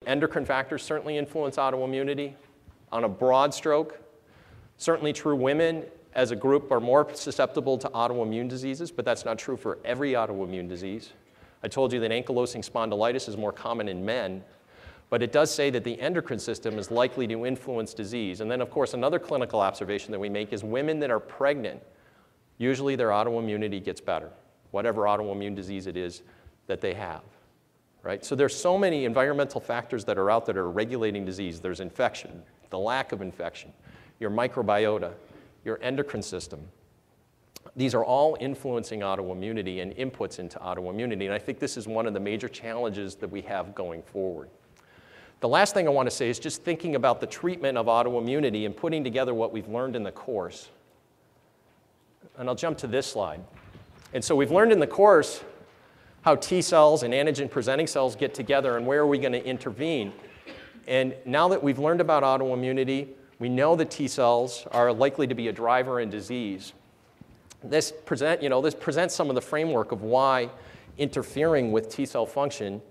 Endocrine factors certainly influence autoimmunity. On a broad stroke, certainly true, women as a group are more susceptible to autoimmune diseases, but that's not true for every autoimmune disease. I told you that ankylosing spondylitis is more common in men, but it does say that the endocrine system is likely to influence disease. And then, of course, another clinical observation that we make is women that are pregnant, usually their autoimmunity gets better, whatever autoimmune disease it is that they have. Right? So there's so many environmental factors that are out there that are regulating disease. There's infection, the lack of infection, your microbiota, your endocrine system. These are all influencing autoimmunity and inputs into autoimmunity, and I think this is one of the major challenges that we have going forward. The last thing I want to say is just thinking about the treatment of autoimmunity and putting together what we've learned in the course. And I'll jump to this slide. And so we've learned in the course how T cells and antigen-presenting cells get together and where are we going to intervene. And now that we've learned about autoimmunity, we know that T cells are likely to be a driver in disease. This presents some of the framework of why interfering with T cell function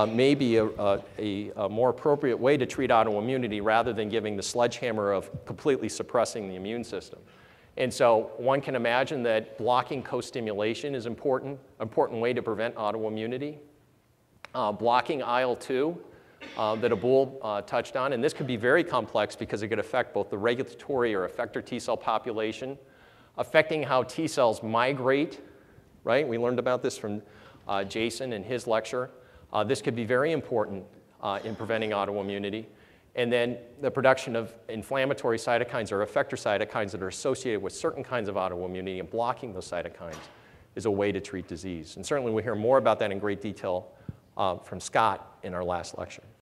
may be a more appropriate way to treat autoimmunity rather than giving the sledgehammer of completely suppressing the immune system. And so one can imagine that blocking co-stimulation is an important way to prevent autoimmunity. Blocking IL-2 that Abul touched on, and this could be very complex because it could affect both the regulatory or effector T cell population, affecting how T cells migrate, right? We learned about this from Jason in his lecture. This could be very important in preventing autoimmunity. And then the production of inflammatory cytokines or effector cytokines that are associated with certain kinds of autoimmunity, and blocking those cytokines is a way to treat disease. And certainly we'll hear more about that in great detail from Scott in our last lecture.